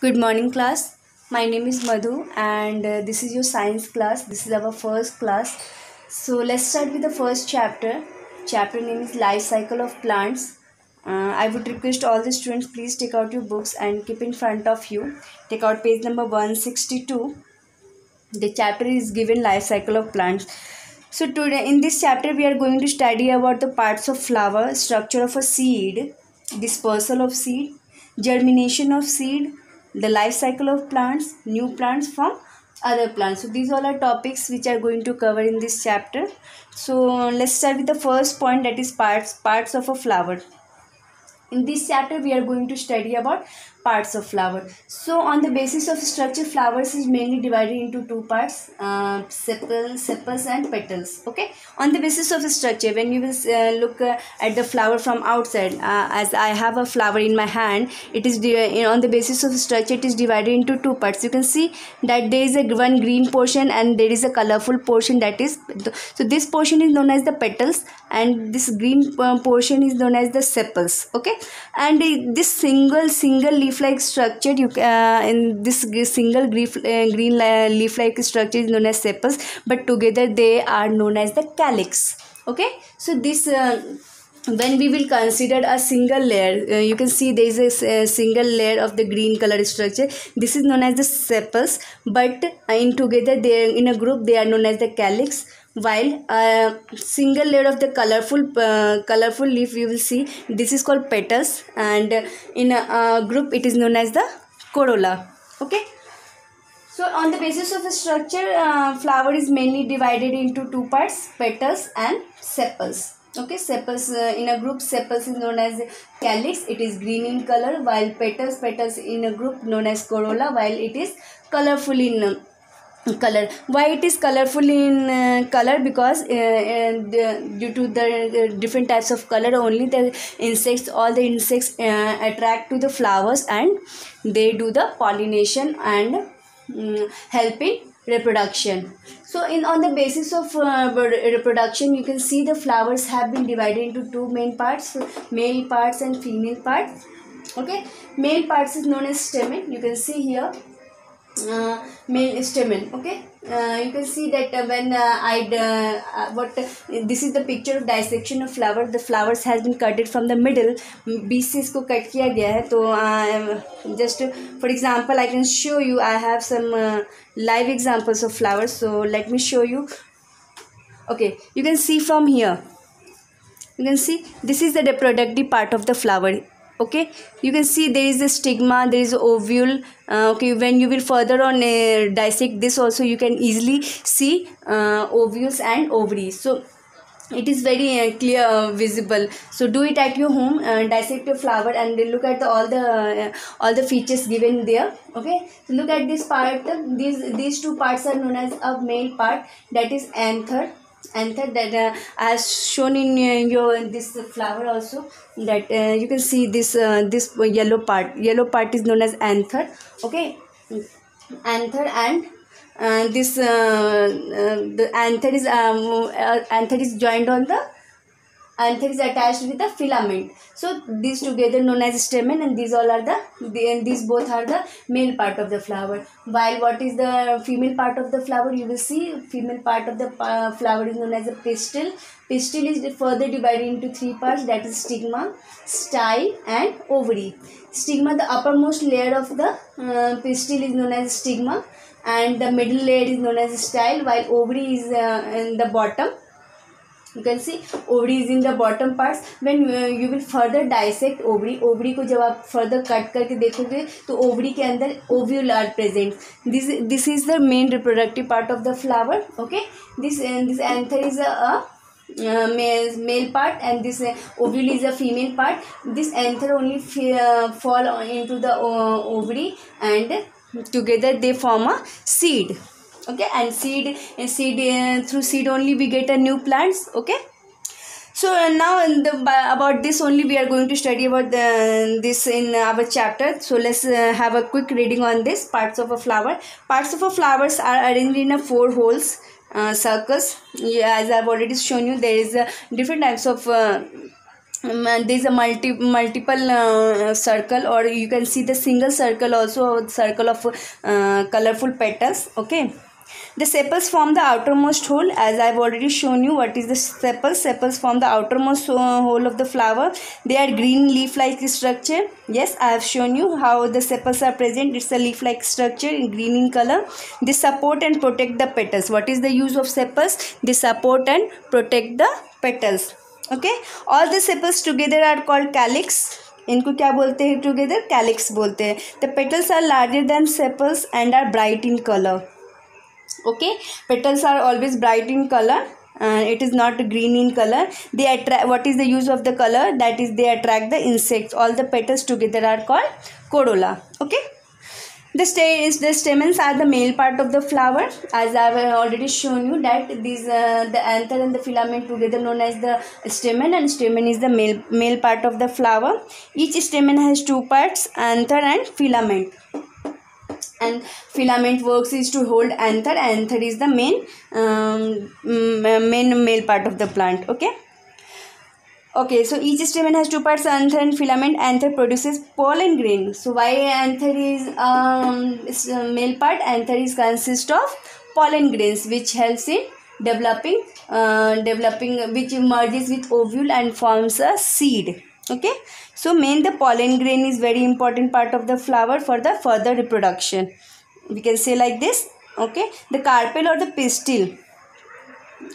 Good morning, class. My name is Madhu, and this is your science class. This is our first class. So let's start with the first chapter. Chapter name is Life Cycle of Plants. I would request all the students, please take out your books and keep in front of you. Take out page number 162. The chapter is given Life Cycle of Plants. So today in this chapter we are going to study about the parts of flower, structure of a seed, dispersal of seed, germination of seed, the life cycle of plants, new plants from other plants. So these all are topics which are going to cover in this chapter. So let's start with the first point, that is parts of a flower. In this chapter we are going to study about parts of flower. So on the basis of structure, flowers is mainly divided into two parts, sepals and petals. Okay, on the basis of the structure, when you will look at the flower from outside, as I have a flower in my hand, it is on the basis of the structure, it is divided into two parts. You can see that there is a one green portion and there is a colorful portion, that is so this portion is known as the petals and this green portion is known as the sepals. Okay, and this single leaf like structure, in this single green leaf like structure is known as sepals, but together they are known as the calyx. Okay, so this when we will consider a single layer, you can see there is a single layer of the green color structure. This is known as the sepals, but in together they in a group they are known as the calyx, while a single layer of the colorful leaf you will see, this is called petals, and in a group it is known as the corolla. Okay, so on the basis of the structure, flower is mainly divided into two parts, petals and sepals. Okay, sepals in a group, sepals is known as calyx, it is green in color, while petals in a group known as corolla, while it is colorful in color. Why it is colorful in color? Because due to the different types of color, only the insects, all the insects attract to the flowers and they do the pollination and help in reproduction. So on the basis of reproduction, you can see the flowers have been divided into two main parts, male parts and female parts. Okay, male parts is known as stamen. You can see here male stamen. Okay, you can see that when this is the picture of dissection of flower. The flowers has been cutted from the middle, बीच से इसको cut किया गया है. तो just for example I can show you, I have some live examples of flowers, so let me show you. Okay, you can see from here, you can see this is the reproductive part of the flower. Okay, you can see there is a stigma, there is a ovule. Okay, when you will further on dissect this also, you can easily see ovules and ovaries. So it is very clear, visible. So do it at your home, dissect your flower and look at all the features given there. Okay, so look at this part. These two parts are known as a male part, that is anther, that as shown in this flower also, that you can see this yellow part is known as anther. Okay, anther, and this the anther is joined on the anther is attached with the filament. So these together known as stamen, and these all are these both are the male part of the flower. While what is the female part of the flower? You will see female part of the flower is known as a pistil. Pistil is further divided into three parts, that is stigma, style and ovary. Stigma, the uppermost layer of the pistil is known as stigma, and the middle layer is known as style, while ovary is in the bottom. You can see ovary is in the bottom parts. When you will further dissect ovary को जब आप further cut करके देखोगे तो ovary के अंदर ovule are present. This is the main reproductive part of the flower. Okay, this anther is a male part and this ovule is a female part. This anther only fall into the ovary and together they form a seed. Okay, and through seed only we get a new plants. Okay, so now about this only we are going to study about this in our chapter. So let's have a quick reading on this. Parts of a flower. Parts of a flowers are arranged in a 4 holes, circles. Yeah, as I've already shown you, there is different types of there's a multiple circle, or you can see the single circle also, circle of colorful petals. Okay, the sepals form the outermost hole. As I've already shown you what is the sepals. Sepals form the outermost hole of the flower. They are green leaf-like structure. Yes, I have shown you how the sepals are present. It's a leaf-like structure in green in color. They support and protect the petals. What is the use of sepals? They support and protect the petals. Okay, all the sepals together are called calyx. इनको क्या बोलते हैं together? Calyx बोलते हैं. The petals are larger than sepals and are bright in color. Okay, petals are always bright in color, and it is not green in color. They attract. What is the use of the color? That is, they attract the insects. All the petals together are called corolla. Okay. The stamens are the male part of the flower. As I have already shown you that these the anther and the filament together known as the stamen, and stamen is the male part of the flower. Each stamen has two parts, anther and filament. And filament works is to hold anther. Anther is the main male part of the plant. Okay, so each stamen has two parts, anther and filament. Anther produces pollen grain. So why anther is male part? Anther is consist of pollen grains, which helps in developing, which merges with ovule and forms a seed. Okay, so the pollen grain is very important part of the flower for the further reproduction. We can say like this. Okay, the carpel or the pistil.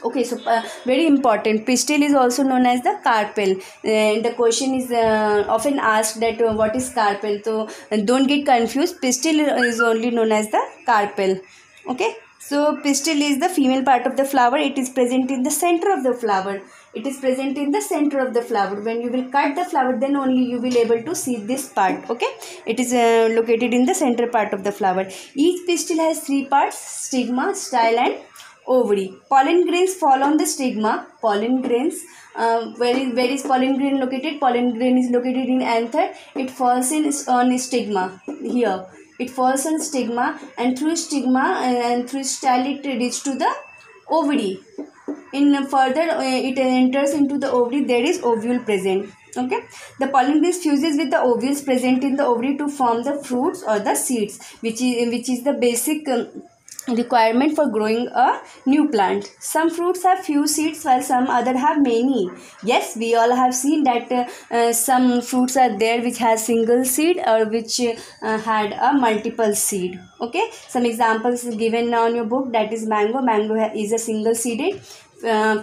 Okay, so very important, pistil is also known as the carpel. The question is often asked that what is carpel, so don't get confused. Pistil is only known as the carpel. Okay, so pistil is the female part of the flower. It is present in the center of the flower. It is present in the center of the flower. When you will cut the flower, then only you will able to see this part. Okay, it is located in the center part of the flower. Each pistil has three parts: stigma, style and ovary. Pollen grains fall on the stigma. Pollen grains, where is pollen grain located? Pollen grain is located in anther. It falls on stigma here. It falls on stigma, and through stigma and through style it reaches to the ovary. In further it enters into the ovary. There is ovule present. Okay, the pollen grains fuses with the ovules present in the ovary to form the fruits or the seeds, which is the basic requirement for growing a new plant. Some fruits have few seeds while some other have many. Yes, we all have seen that some fruits are there which has single seed or which had a multiple seed. Okay, some examples given on your book, that is mango. Mango is a single seeded.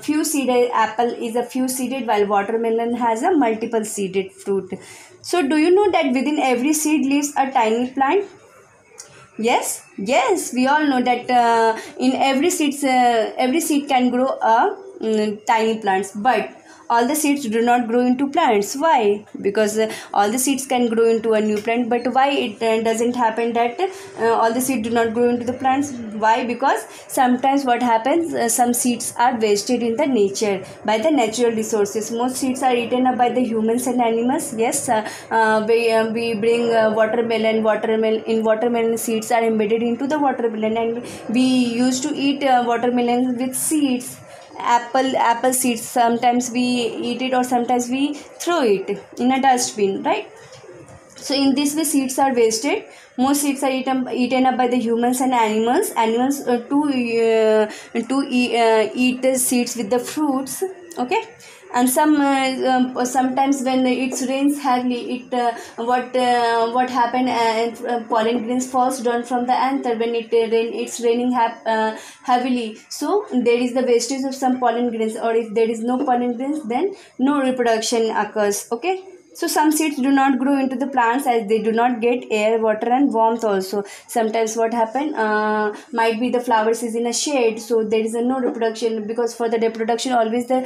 Few seeded apple is a few seeded, while watermelon has a multiple seeded fruit. So do you know that within every seed lives a tiny plant? Yes, we all know that in every seed can grow a tiny plants, but all the seeds do not grow into plants. Why? Because all the seeds can grow into a new plant, but why it doesn't happen that all the seeds do not grow into the plants? Why? Because sometimes what happens, some seeds are wasted in the nature by the natural resources. Most seeds are eaten up by the humans and animals. Yes, we bring watermelon seeds are embedded into the watermelon, and we used to eat watermelon with seeds. Apple seeds, sometimes we eat it or sometimes we throw it in a dustbin, right? So in this way seeds are wasted. Most seeds are eaten up by the humans and animals. Animals eat the seeds with the fruits. Okay, and sometimes when it rains heavily, what happened, pollen grains falls down from the anther when it's raining heavily. So there is the wastage of some pollen grains, or if there is no pollen grains, then no reproduction occurs. Okay, so some seeds do not grow into the plants as they do not get air, water and warmth also. Sometimes what happen, might be the flowers is in a shade, so there is no reproduction, because for the reproduction always the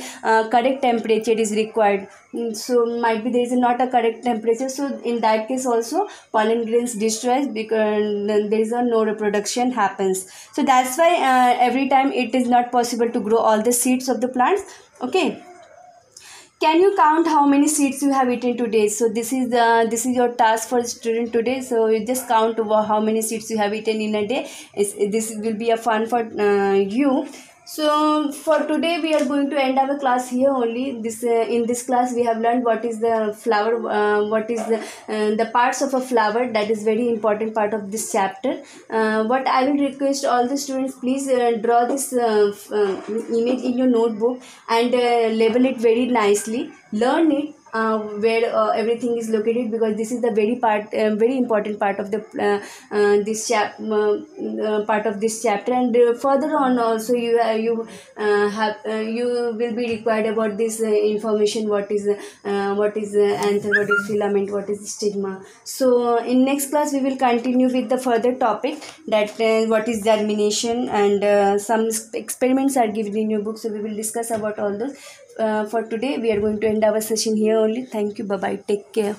correct temperature is required. So might be there is not a correct temperature, so in that case also pollen grains destroys, because there is no reproduction happens. So that's why every time it is not possible to grow all the seeds of the plants. Okay, can you count how many seeds you have eaten today? So this is your task for student today. So you just count how many seeds you have eaten in a day. This will be a fun for you. So for today we are going to end our class here only. This in this class we have learned what is the flower, what is the parts of a flower. That is very important part of this chapter. What I will request all the students, please draw this image in your notebook and label it very nicely. Learn it. Where everything is located, because this is the very important part of the part of this chapter. And further on also you will be required about this information, what is anther, what is filament, what is stigma. So in next class we will continue with the further topic, that what is germination, and some experiments are given in your book, so we will discuss about all those. For today we are going to end our session here only. Thank you. Bye bye. Take care.